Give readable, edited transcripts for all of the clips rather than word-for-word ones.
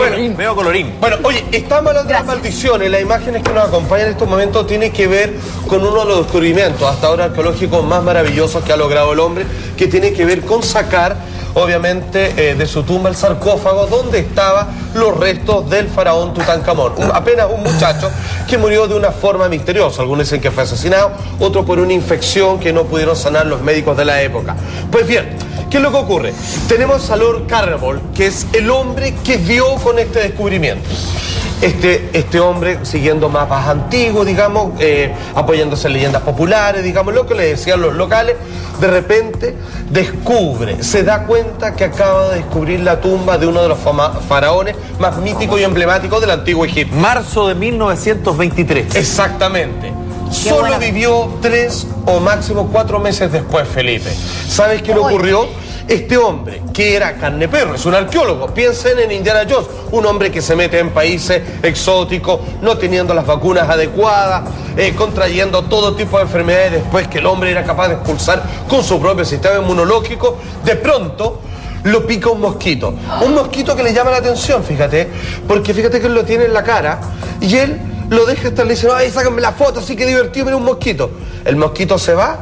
Bueno, veo colorín. Bueno, oye, estamos hablando de las maldiciones. Las imágenes que nos acompañan en estos momentos tienen que ver con uno de los descubrimientos hasta ahora arqueológicos más maravillosos que ha logrado el hombre, que tiene que ver con sacar, obviamente, de su tumba el sarcófago donde estaban los restos del faraón Tutankamón. Apenas un muchacho que murió de una forma misteriosa. Algunos dicen que fue asesinado, otros por una infección que no pudieron sanar los médicos de la época. Pues bien, ¿qué es lo que ocurre? Tenemos a Lord Carnarvon, que es el hombre que dio con este descubrimiento. Este hombre, siguiendo mapas antiguos, digamos, apoyándose en leyendas populares, digamos, lo que le decían los locales, de repente descubre, se da cuenta que acaba de descubrir la tumba de uno de los faraones más míticos y emblemáticos del antiguo Egipto. Marzo de 1923. Exactamente. Solo vivió 3 o máximo 4 meses después, Felipe. ¿Sabes qué le ocurrió? Este hombre, que era carneperro, es un arqueólogo, piensen en Indiana Jones, un hombre que se mete en países exóticos, no teniendo las vacunas adecuadas, contrayendo todo tipo de enfermedades después que el hombre era capaz de expulsar con su propio sistema inmunológico, de pronto lo pica un mosquito que le llama la atención, fíjate, porque fíjate que él lo tiene en la cara y él lo deja estar, le dice, ay, sácame la foto, así que divertido, mira un mosquito. El mosquito se va,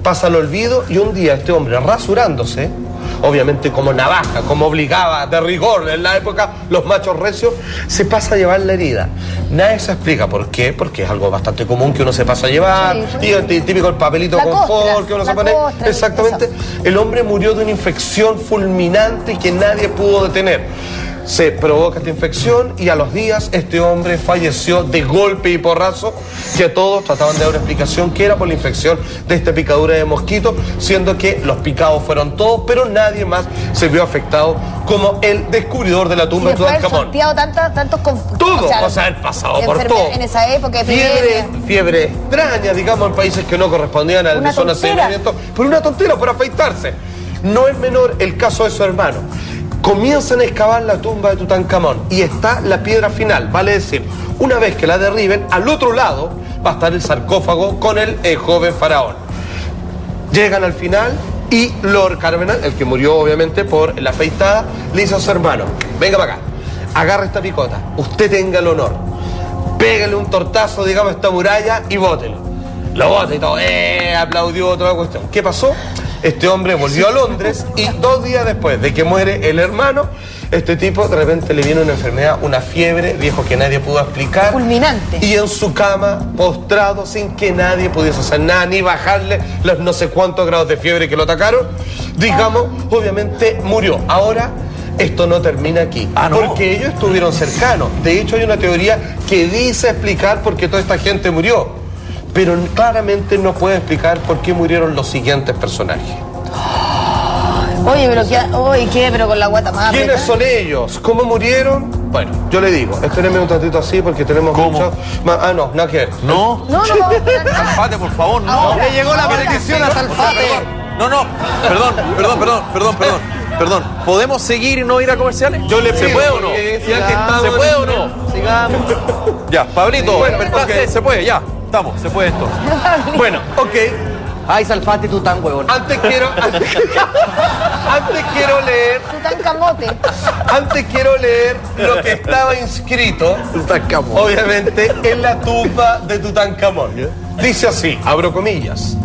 pasa al olvido y un día este hombre rasurándose, obviamente como navaja, como obligaba de rigor en la época los machos recios, se pasa a llevar la herida. Nadie se explica por qué, porque es algo bastante común que uno se pasa a llevar, sí, y el típico el papelito confort que uno se pone. Exactamente. El hombre murió de una infección fulminante que nadie pudo detener. Se provoca esta infección y a los días este hombre falleció de golpe y porrazo, que todos trataban de dar una explicación que era por la infección de esta picadura de mosquito, siendo que los picados fueron todos, pero nadie más se vio afectado como el descubridor de la tumba de Tutankamón. Todo, o sea, el pasado por todo. En esa época fiebre extraña, digamos, en países que no correspondían a la zona de seguimiento, por una tontera, por afeitarse. No es menor el caso de su hermano. Comienzan a excavar la tumba de Tutankamón y está la piedra final, vale decir, una vez que la derriben, al otro lado va a estar el sarcófago con el joven faraón. Llegan al final y Lord Carnarvon, el que murió obviamente por la afeitada, le dice a su hermano, venga para acá, agarra esta picota, usted tenga el honor, pégale un tortazo, digamos, a esta muralla y bótelo. Lo bota y todo, aplaudió toda la cuestión. ¿Qué pasó? Este hombre volvió a Londres y 2 días después de que muere el hermano, este tipo de repente le viene una enfermedad, una fiebre, viejo, que nadie pudo explicar. Fulminante. Y en su cama, postrado, sin que nadie pudiese hacer nada, ni bajarle los no sé cuántos grados de fiebre que lo atacaron, digamos, obviamente murió. Ahora, esto no termina aquí, porque ellos estuvieron cercanos. De hecho, hay una teoría que dice explicar por qué toda esta gente murió, pero claramente no puede explicar por qué murieron los siguientes personajes. Oye, pero pero con la guata más. ¿Quiénes son ellos? ¿Cómo murieron? Bueno, yo le digo, espérenme un tantito así porque tenemos mucho. No, nada que ver. No. Salfate, por favor, no. Le llegó la maldición a Salfate. No. Perdón. ¿Podemos seguir y no ir a comerciales? Yo le pido. ¿Se puede o no? ¿Se puede o no? Sigamos. Ya, Pablito, bueno, se puede, ya. Estamos, se puede esto. Bueno, ok. Ay, Salfate, tú tan huevón. Antes quiero leer. Antes quiero leer lo que estaba inscrito, obviamente, en la tumba de Tutankamón. Dice así, abro comillas: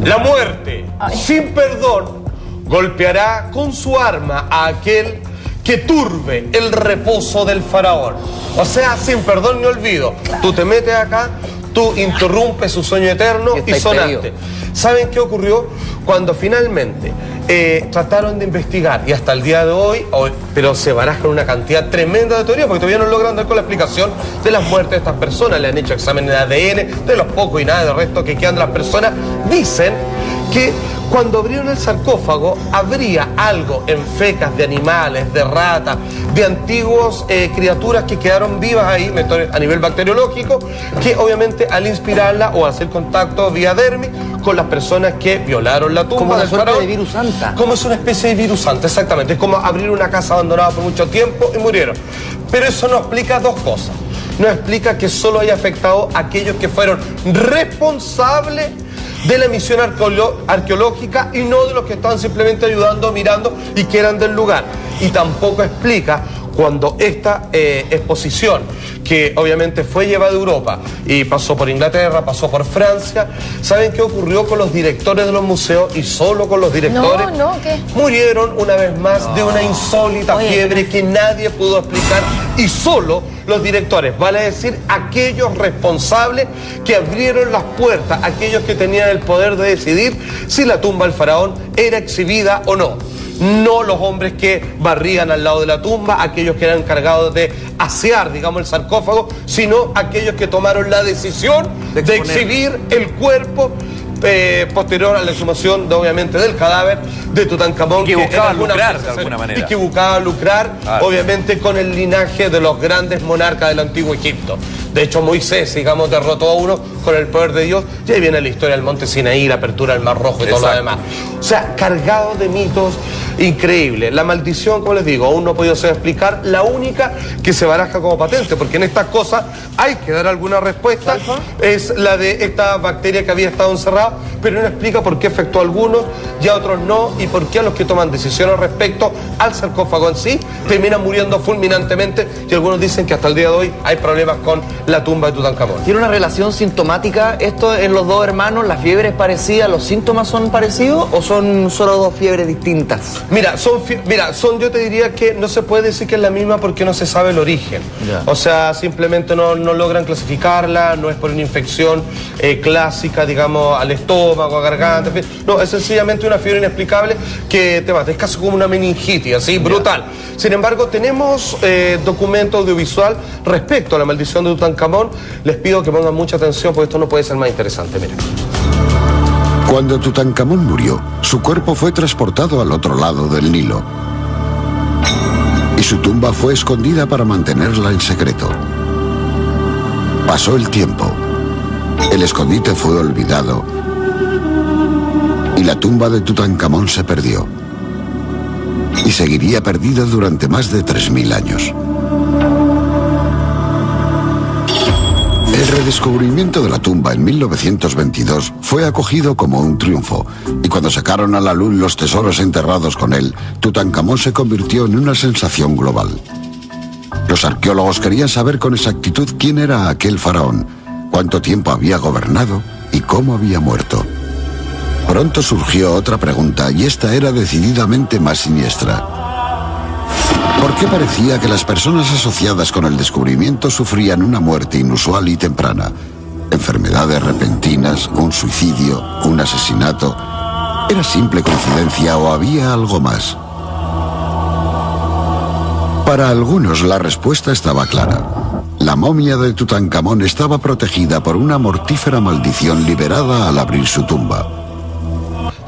la muerte, sin perdón, golpeará con su arma a aquel que turbe el reposo del faraón. O sea, sin perdón ni olvido. Tú te metes acá, tú interrumpes su sueño eterno y sonaste. ¿Saben qué ocurrió? Cuando finalmente trataron de investigar, y hasta el día de hoy, pero se barajan una cantidad tremenda de teorías, porque todavía no logran dar con la explicación de las muertes de estas personas. Le han hecho exámenes de ADN, de los pocos y nada de resto que quedan de las personas. Dicen que cuando abrieron el sarcófago habría algo en fecas de animales, de ratas, de antiguas criaturas que quedaron vivas ahí a nivel bacteriológico, que obviamente al inspirarla o hacer contacto vía dermis con las personas que violaron la tumba como del faraón. Como una suerte de virus santa. Como es una especie de virus santa, exactamente. Es como abrir una casa abandonada por mucho tiempo y murieron. Pero eso no explica 2 cosas. No explica que solo haya afectado a aquellos que fueron responsables de la misión arqueológica y no de los que estaban simplemente ayudando, mirando y que eran del lugar. Y tampoco explica cuando esta exposición, que obviamente fue llevada a Europa y pasó por Inglaterra, pasó por Francia, ¿saben qué ocurrió con los directores de los museos y solo con los directores? ¿Qué? Murieron una vez más de una insólita fiebre que nadie pudo explicar y solo los directores, vale decir, aquellos responsables que abrieron las puertas, aquellos que tenían el poder de decidir si la tumba del faraón era exhibida o no. No los hombres que barrían al lado de la tumba, aquellos que eran encargados de asear, digamos, el sarcófago, sino aquellos que tomaron la decisión de exhibir el cuerpo posterior a la exhumación, obviamente, del cadáver de Tutankamón. Y que buscaban lucrar de alguna manera. Y que buscaban lucrar, obviamente, con el linaje de los grandes monarcas del antiguo Egipto. De hecho, Moisés, digamos, derrotó a uno con el poder de Dios. Y ahí viene la historia del monte Sinaí, la apertura del Mar Rojo y todo lo demás. O sea, cargado de mitos increíbles. La maldición, como les digo, aún no ha podido ser explicar. La única que se baraja como patente, porque en estas cosas hay que dar alguna respuesta, es la de esta bacteria que había estado encerrada, pero no explica por qué afectó a algunos y a otros no, y por qué a los que toman decisiones respecto al sarcófago en sí terminan muriendo fulminantemente, y algunos dicen que hasta el día de hoy hay problemas con la tumba de Tutankamón. ¿Tiene una relación sintomática esto en los dos hermanos? ¿La fiebre es parecida? ¿Los síntomas son parecidos o son solo dos fiebres distintas? Mira, yo te diría que no se puede decir que es la misma porque no se sabe el origen. O sea, simplemente no logran clasificarla, no es por una infección clásica, digamos, al estómago, a garganta, en fin. No, es sencillamente una fiebre inexplicable que te mata. Es casi como una meningitis, así, brutal. Sin embargo, tenemos documento audiovisual respecto a la maldición de Tutankamón. Les pido que pongan mucha atención porque esto no puede ser más interesante. Miren. Cuando Tutankamón murió, su cuerpo fue transportado al otro lado del Nilo y su tumba fue escondida para mantenerla en secreto. Pasó el tiempo, el escondite fue olvidado y la tumba de Tutankamón se perdió y seguiría perdida durante más de 3000 años. El redescubrimiento de la tumba en 1922 fue acogido como un triunfo, y cuando sacaron a la luz los tesoros enterrados con él, Tutankamón se convirtió en una sensación global. Los arqueólogos querían saber con exactitud quién era aquel faraón, cuánto tiempo había gobernado y cómo había muerto. Pronto surgió otra pregunta, y esta era decididamente más siniestra. ¿Por qué parecía que las personas asociadas con el descubrimiento sufrían una muerte inusual y temprana? ¿Enfermedades repentinas, un suicidio, un asesinato? ¿Era simple coincidencia o había algo más? Para algunos la respuesta estaba clara. La momia de Tutankamón estaba protegida por una mortífera maldición liberada al abrir su tumba.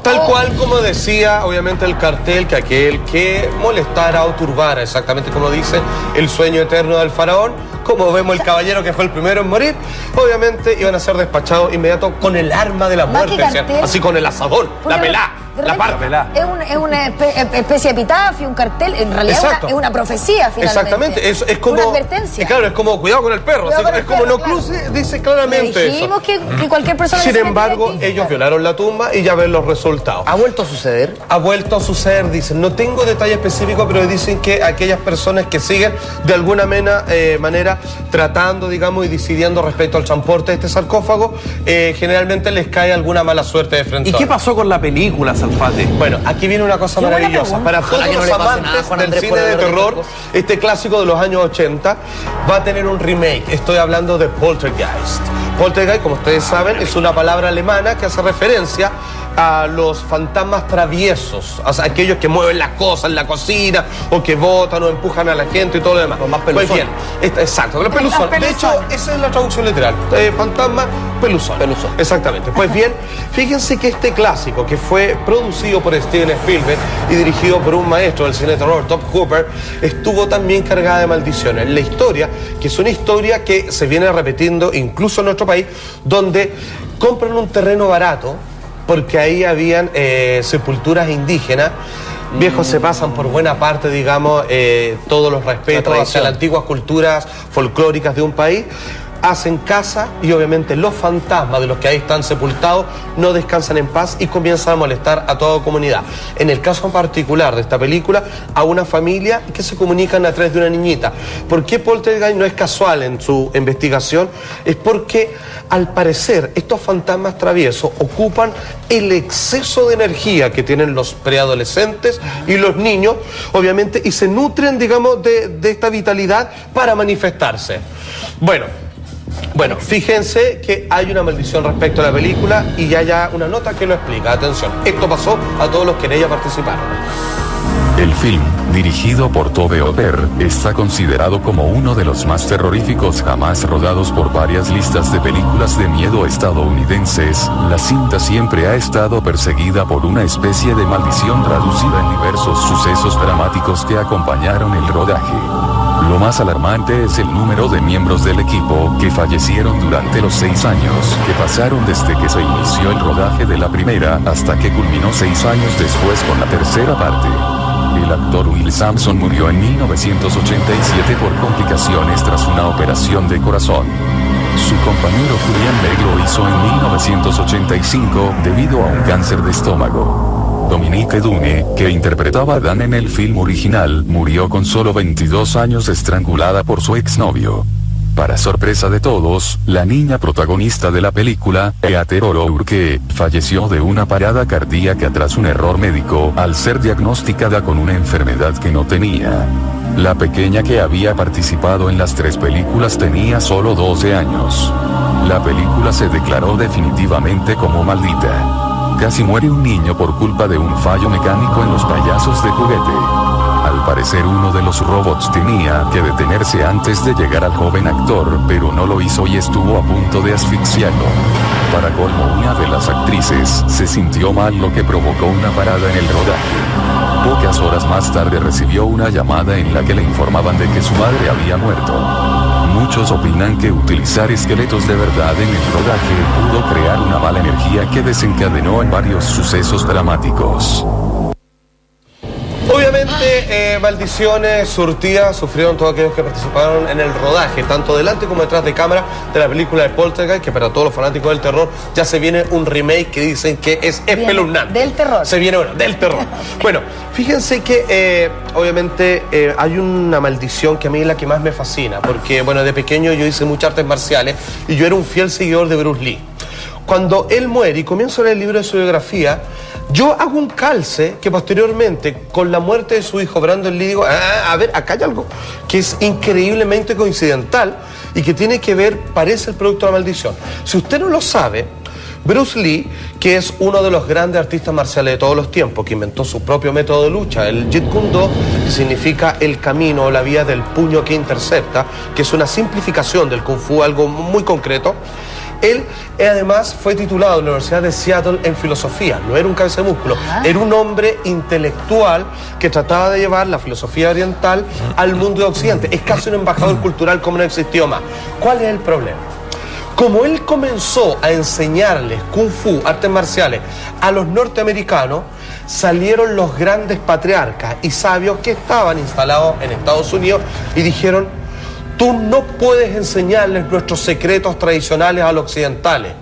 Tal cual como decía, obviamente, el cartel, que aquel que molestara o turbara, exactamente como dice el sueño eterno del faraón, como vemos el caballero que fue el primero en morir, obviamente iban a ser despachados inmediato con el arma de la muerte, cartel, así con el asadón, la pelá, la parca. Es una especie de epitafio, un cartel, en realidad es una profecía, finalmente. Exactamente, es como una advertencia. Claro, es como cuidado con el perro, Cuidado con el como perro, no cruce, dice claramente dijimos eso. que cualquier persona... Sin embargo, ellos violaron la tumba y ya ven los resultados. ¿Ha vuelto a suceder? Ha vuelto a suceder, dicen. No tengo detalle específico, pero dicen que aquellas personas que siguen de alguna manera tratando, digamos, y decidiendo respecto al transporte de este sarcófago, generalmente les cae alguna mala suerte de frente. ¿Y qué pasó con la película, Salfate? Bueno, aquí viene una cosa maravillosa. Para todos los amantes del cine de terror, este clásico de los años 80 va a tener un remake. Estoy hablando de Poltergeist. Poltergeist, como ustedes saben, es una palabra alemana que hace referencia a los fantasmas traviesos, o sea, aquellos que mueven las cosas en la cocina o que botan o empujan a la gente y todo lo demás. Los más peluzón. Pues bien, exacto, los peluzón. De hecho, esa es la traducción literal. Fantasma, peluzón. Exactamente. Pues bien, fíjense que este clásico, que fue producido por Steven Spielberg y dirigido por un maestro del cine de terror, Tobe Hooper, estuvo también cargada de maldiciones. La historia, que es una historia que se viene repitiendo incluso en nuestro país, donde compran un terreno barato porque ahí habían sepulturas indígenas. Viejos se pasan por buena parte, digamos, todos los respetos hacia las antiguas culturas folclóricas de un país. hacen casa y obviamente los fantasmas de los que ahí están sepultados no descansan en paz y comienzan a molestar a toda comunidad. En el caso particular de esta película, a una familia que se comunican a través de una niñita. ¿Por qué Poltergeist no es casual en su investigación? Es porque al parecer estos fantasmas traviesos ocupan el exceso de energía que tienen los preadolescentes y los niños, obviamente, y se nutren, digamos, de esta vitalidad para manifestarse. Bueno, fíjense que hay una maldición respecto a la película y ya hay una nota que lo explica. Atención, esto pasó a todos los que en ella participaron. El film, dirigido por Tobe Hooper, está considerado como uno de los más terroríficos jamás rodados por varias listas de películas de miedo estadounidenses. La cinta siempre ha estado perseguida por una especie de maldición traducida en diversos sucesos dramáticos que acompañaron el rodaje. Lo más alarmante es el número de miembros del equipo que fallecieron durante los 6 años que pasaron desde que se inició el rodaje de la primera hasta que culminó 6 años después con la tercera parte. El actor Will Sampson murió en 1987 por complicaciones tras una operación de corazón. Su compañero Julian Bell lo hizo en 1985 debido a un cáncer de estómago. Dominique Dune, que interpretaba a Dan en el film original, murió con solo 22 años estrangulada por su exnovio. Para sorpresa de todos, la niña protagonista de la película, Heather O'Rourke, falleció de una parada cardíaca tras un error médico al ser diagnosticada con una enfermedad que no tenía. La pequeña que había participado en las 3 películas tenía solo 12 años. La película se declaró definitivamente como maldita. Casi muere un niño por culpa de un fallo mecánico en los payasos de juguete. Al parecer uno de los robots tenía que detenerse antes de llegar al joven actor, pero no lo hizo y estuvo a punto de asfixiarlo. Para colmo, una de las actrices se sintió mal, lo que provocó una parada en el rodaje. Pocas horas más tarde recibió una llamada en la que le informaban de que su madre había muerto. Muchos opinan que utilizar esqueletos de verdad en el rodaje pudo crear una mala energía que desencadenó en varios sucesos dramáticos. Obviamente, maldiciones surtidas sufrieron todos aquellos que participaron en el rodaje, tanto delante como detrás de cámara, de la película de Poltergeist, que para todos los fanáticos del terror ya se viene un remake que dicen que es espeluznante. Del terror. Se viene, bueno, del terror. Bueno, fíjense que obviamente hay una maldición que a mí es la que más me fascina, porque bueno, de pequeño yo hice muchas artes marciales y yo era un fiel seguidor de Bruce Lee. Cuando él muere y comienzo a leer el libro de su biografía, yo hago un calce que posteriormente, con la muerte de su hijo Brandon Lee, digo, a ver, acá hay algo que es increíblemente coincidental y que tiene que ver, parece el producto de la maldición. Si usted no lo sabe, Bruce Lee, que es uno de los grandes artistas marciales de todos los tiempos, que inventó su propio método de lucha, el Jeet Kune Do, que significa el camino o la vía del puño que intercepta, que es una simplificación del Kung Fu, algo muy concreto. Él además fue titulado en la Universidad de Seattle en filosofía, no era un cabeza de músculo, era un hombre intelectual que trataba de llevar la filosofía oriental al mundo de Occidente. Es casi un embajador cultural como no existió más. ¿Cuál es el problema? Como él comenzó a enseñarles Kung Fu, artes marciales, a los norteamericanos, salieron los grandes patriarcas y sabios que estaban instalados en Estados Unidos y dijeron: tú no puedes enseñarles nuestros secretos tradicionales a los occidentales.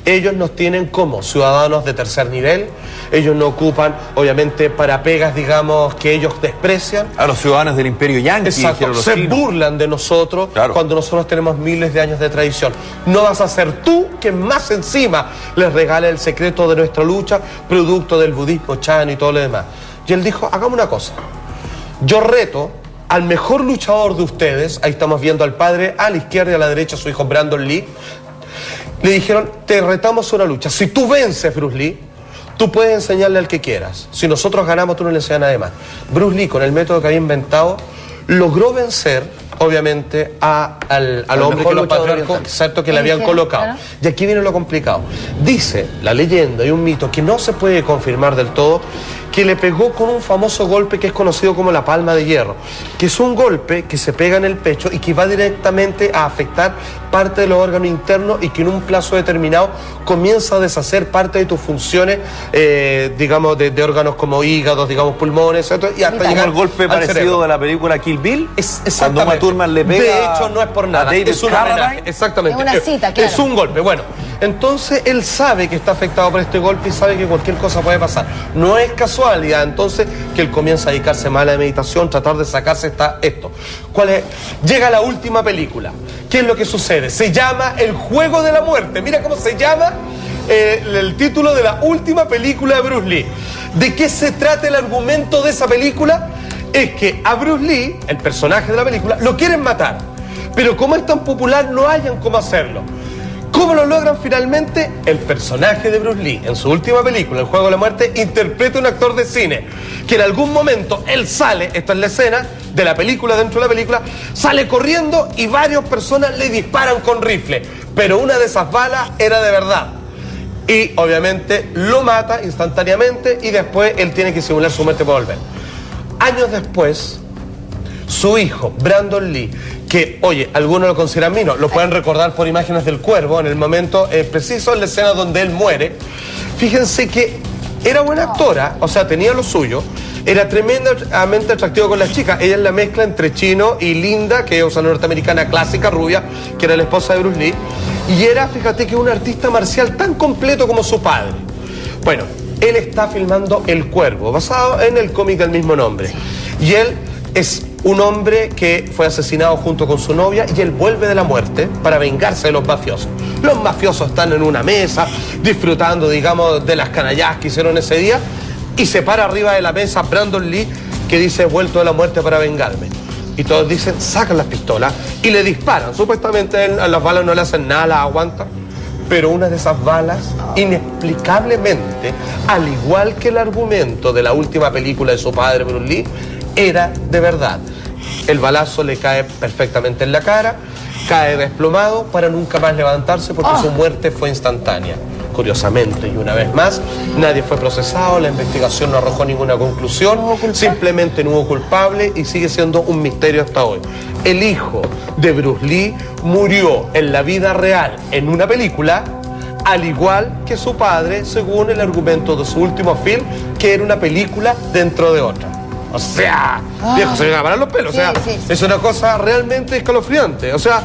Ellos nos tienen como ciudadanos de tercer nivel, ellos no ocupan, obviamente, para pegas, digamos, que ellos desprecian. A los ciudadanos del Imperio Yanqui. Exacto, se burlan de nosotros, claro, cuando nosotros tenemos miles de años de tradición. No vas a ser tú quien más encima les regale el secreto de nuestra lucha, producto del budismo chano y todo lo demás. Y él dijo: hagamos una cosa, yo reto al mejor luchador de ustedes, ahí estamos viendo al padre, a la izquierda y a la derecha su hijo Brandon Lee. Le dijeron: te retamos una lucha. Si tú vences, Bruce Lee, tú puedes enseñarle al que quieras. Si nosotros ganamos, tú no le enseñas a nadie más. Bruce Lee, con el método que había inventado, logró vencer, obviamente, al hombre que los patriarcas, exacto, que le habían colocado. Claro. Y aquí viene lo complicado. Dice la leyenda y un mito que no se puede confirmar del todo, que le pegó con un famoso golpe que es conocido como la palma de hierro, que es un golpe que se pega en el pecho y que va directamente a afectar parte de los órganos internos y que en un plazo determinado comienza a deshacer parte de tus funciones, digamos, de órganos como hígados, digamos, pulmones, etc. Y hasta llegar el golpe parecido cerebro. De la película Kill Bill, Exactamente. cuando Uma Thurman le pega. De hecho, no es por nada, es un homenaje. Exactamente. Es una cita, claro. Es un golpe. Bueno, entonces él sabe que está afectado por este golpe y sabe que cualquier cosa puede pasar. No es casualidad, entonces, que él comienza a dedicarse más a la meditación, tratar de sacarse esto. ¿Cuál es? Llega la última película. ¿Qué es lo que sucede? Se llama El Juego de la Muerte. Mira cómo se llama el título de la última película de Bruce Lee. ¿De qué se trata el argumento de esa película? Es que a Bruce Lee, el personaje de la película, lo quieren matar. Pero como es tan popular, no hayan cómo hacerlo. ¿Cómo lo logran finalmente? El personaje de Bruce Lee, en su última película, El Juego de la Muerte, interpreta a un actor de cine que en algún momento él sale, esta es la escena de la película, dentro de la película, sale corriendo y varias personas le disparan con rifle, pero una de esas balas era de verdad. Y obviamente lo mata instantáneamente y después él tiene que simular su muerte para volver. Años después, su hijo, Brandon Lee, que, oye, algunos lo consideran mino, lo pueden recordar por imágenes del Cuervo, en el momento preciso, en la escena donde él muere. Fíjense que era buena actora, o sea, tenía lo suyo, era tremendamente atractivo con las chicas. Ella es la mezcla entre Chino y Linda, que es una norteamericana clásica, rubia, que era la esposa de Bruce Lee, y era, fíjate, que un artista marcial tan completo como su padre. Bueno, él está filmando El Cuervo, basado en el cómic del mismo nombre, y él es un hombre que fue asesinado junto con su novia y él vuelve de la muerte para vengarse de los mafiosos. Los mafiosos están en una mesa disfrutando, digamos, de las canallas que hicieron ese día y se para arriba de la mesa Brandon Lee que dice: he vuelto de la muerte para vengarme. Y todos dicen, sacan las pistolas y le disparan. Supuestamente a las balas no le hacen nada, las aguantan. Pero una de esas balas, inexplicablemente, al igual que el argumento de la última película de su padre, Bruce Lee, era de verdad. El balazo le cae perfectamente en la cara, cae desplomado para nunca más levantarse porque su muerte fue instantánea. Curiosamente, y una vez más, nadie fue procesado, la investigación no arrojó ninguna conclusión, simplemente no hubo culpable y sigue siendo un misterio hasta hoy. El hijo de Bruce Lee murió en la vida real en una película, al igual que su padre, según el argumento de su último film, que era una película dentro de otra. O sea, viejo, se me van a parar los pelos. Sí, o sea, sí. es una cosa realmente escalofriante. O sea,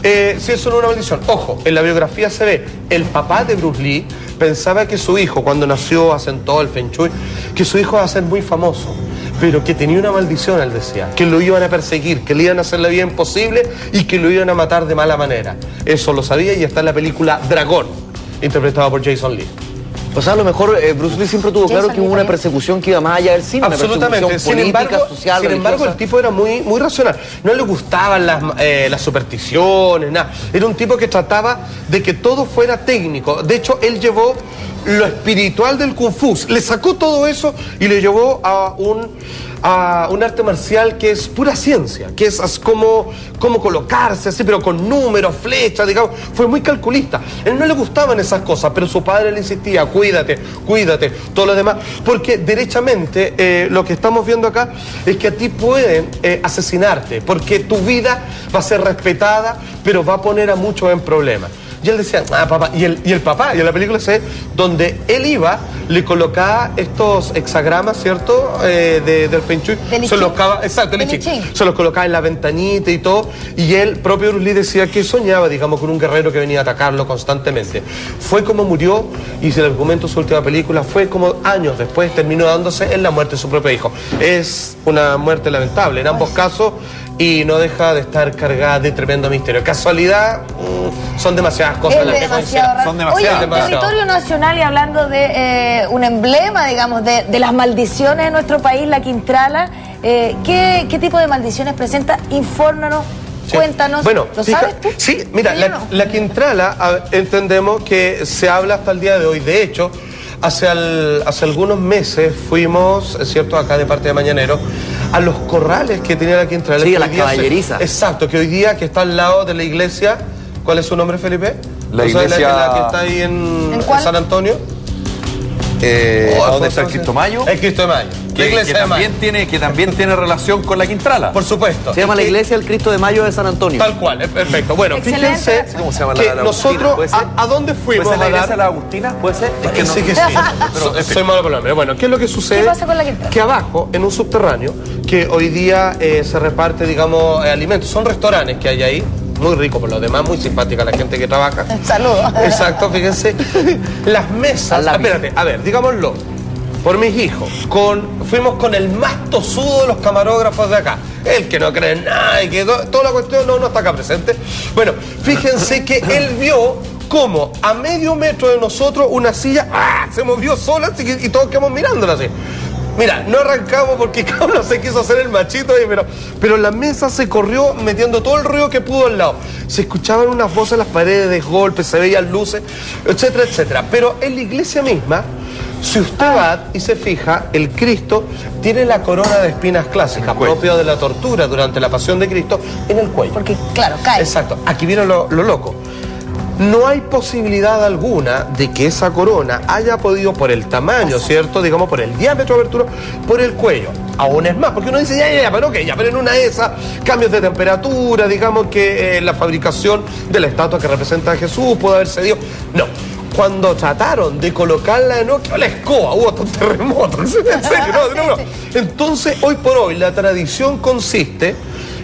si eso no es una maldición. Ojo, en la biografía se ve, el papá de Bruce Lee pensaba que su hijo, cuando nació, asentó el Feng Shui, que su hijo iba a ser muy famoso, pero que tenía una maldición, él decía, que lo iban a perseguir, que le iban a hacer la vida imposible y que lo iban a matar de mala manera. Eso lo sabía y está en la película Dragón, interpretada por Jason Lee. O sea, a lo mejor Bruce Lee siempre tuvo claro que hubo una persecución que iba más allá del cine. Absolutamente. Una persecución política, social, sin embargo, el tipo era muy racional. No le gustaban las supersticiones, nada. Era un tipo que trataba de que todo fuera técnico. De hecho, él llevó lo espiritual del Kung Fu, le sacó todo eso y le llevó a un arte marcial que es pura ciencia, que es como colocarse así, pero con números, flechas, digamos. Fue muy calculista. A él no le gustaban esas cosas, pero su padre le insistía: cuídate, cuídate, todo lo demás, porque derechamente lo que estamos viendo acá es que a ti pueden asesinarte, porque tu vida va a ser respetada, pero va a poner a muchos en problemas. Y él decía, papá, y el papá, y en la película se ve, donde él iba, le colocaba estos hexagramas, ¿cierto? Del Feng Shui. Se los colocaba, exacto, el I Ching. Se los colocaba en la ventanita y todo. Y él, propio Bruce Lee, decía que soñaba, digamos, con un guerrero que venía a atacarlo constantemente. Fue como murió, y si el argumento de su última película fue como años después terminó dándose en la muerte de su propio hijo. Es una muerte lamentable en ambos casos, y no deja de estar cargada de tremendo misterio. Casualidad, son demasiadas cosas las que coinciden. Son demasiadas. Oye, en territorio nacional, y hablando de un emblema, digamos, de las maldiciones de nuestro país, la Quintrala, ¿qué tipo de maldiciones presenta? Infórmanos. Sí. Cuéntanos, bueno, ¿lo sabes tú? Sí, mira, la Quintrala, entendemos que se habla hasta el día de hoy. De hecho, hace algunos meses fuimos, ¿cierto?, acá de parte de Mañanero, a los corrales que tenía la Quintrala. Sí, a las caballerizas. Exacto, que hoy día, que está al lado de la iglesia. ¿Cuál es su nombre, Felipe? La iglesia... La que está ahí en San Antonio. ¿A dónde está el Cristo Mayo? El Cristo de Mayo. La iglesia de Mayo. Que también tiene relación con la Quintrala. Por supuesto. Se llama la iglesia del Cristo de Mayo de San Antonio. Tal cual, es perfecto. Bueno, Excelente. fíjense ¿Cómo se llama la que Agustina? nosotros, ¿Puede ser? ¿a dónde fuimos ¿Puede ser la a iglesia de dar? la Agustina? ¿Puede ser? Es que no. Sí que sí. Pero, Soy malo por la memoria. Bueno, ¿qué es lo que sucede? ¿Qué pasa con la Quintrala? Que abajo, en un subterráneo, que hoy día se reparte, digamos, alimentos. Son restaurantes que hay ahí. Muy rico por lo demás, muy simpática la gente que trabaja. Saludos. Exacto, fíjense. Las mesas. Espérate, a ver, digámoslo. Por mis hijos, fuimos con el más tosudo de los camarógrafos de acá. El que no cree en nada y que toda la cuestión no está acá presente. Bueno, fíjense que él vio como a medio metro de nosotros una silla se movió sola así y todos quedamos mirándola así. Mira, no arrancamos porque cada uno se quiso hacer el machito, pero la mesa se corrió metiendo todo el ruido que pudo al lado. Se escuchaban unas voces en las paredes, golpes, se veían luces, etcétera, etcétera. Pero en la iglesia misma, si usted va y se fija, el Cristo tiene la corona de espinas clásica, propia de la tortura durante la pasión de Cristo, en el cuello. Porque, claro, cae. Exacto. Aquí viene lo loco. No hay posibilidad alguna de que esa corona haya podido, por el tamaño, ¿cierto? Digamos, por el diámetro de abertura, por el cuello. Aún es más, porque uno dice, pero ok, pero en una de esas, cambios de temperatura, digamos que la fabricación de la estatua que representa a Jesús puede haberse dio. No. Cuando trataron de colocarla en la escoba, hubo hasta un terremoto. En serio, no. Entonces, hoy por hoy, la tradición consiste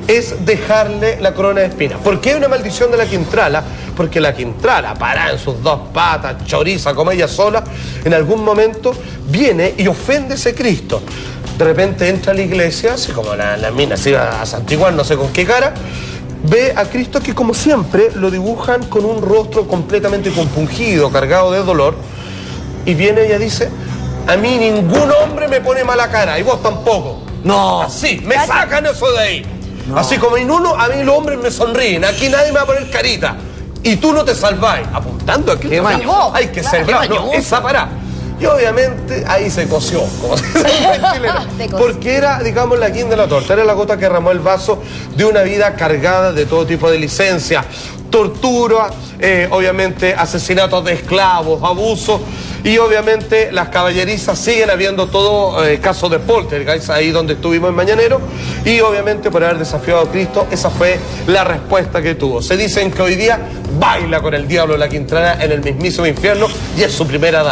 es dejarle la corona de espinas. ¿Por qué hay una maldición de la Quintrala? Porque la Quintrala, parada en sus dos patas, choriza como ella sola, en algún momento viene y ofende a ese Cristo. De repente entra a la iglesia, así como la mina se iba a santiguar, no sé con qué cara, ve a Cristo que, como siempre, lo dibujan con un rostro completamente compungido, cargado de dolor, y viene y ella dice, a mí ningún hombre me pone mala cara, y vos tampoco. No. Así, me sacan eso de ahí. No. Así como en uno, a mí los hombres me sonríen, aquí nadie me va a poner carita. Y tú no te salváis, apuntando a Cristo. Hay que ser bravo, no, esa pará. Y obviamente ahí se coció, como se dice en chileno. Porque era, digamos, la guinda de la torta, era la gota que derramó el vaso de una vida cargada de todo tipo de licencias, tortura, obviamente asesinatos de esclavos, abusos, y obviamente las caballerizas siguen habiendo todo caso de poltergeist, ahí donde estuvimos en Mañanero, y obviamente por haber desafiado a Cristo, esa fue la respuesta que tuvo. Se dicen que hoy día baila con el diablo la Quintrala en el mismísimo infierno y es su primera dama.